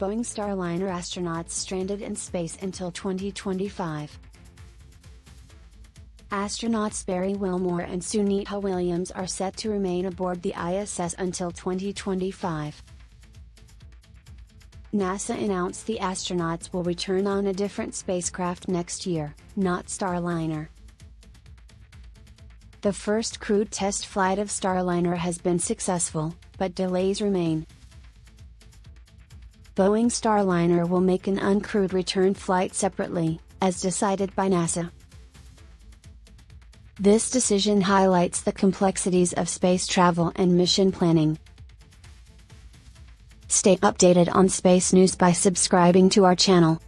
Boeing Starliner astronauts stranded in space until 2025. Astronauts Barry Wilmore and Sunita Williams are set to remain aboard the ISS until 2025. NASA announced the astronauts will return on a different spacecraft next year, not Starliner. The first crewed test flight of Starliner has been successful, but delays remain. Boeing Starliner will make an uncrewed return flight separately, as decided by NASA. This decision highlights the complexities of space travel and mission planning. Stay updated on space news by subscribing to our channel.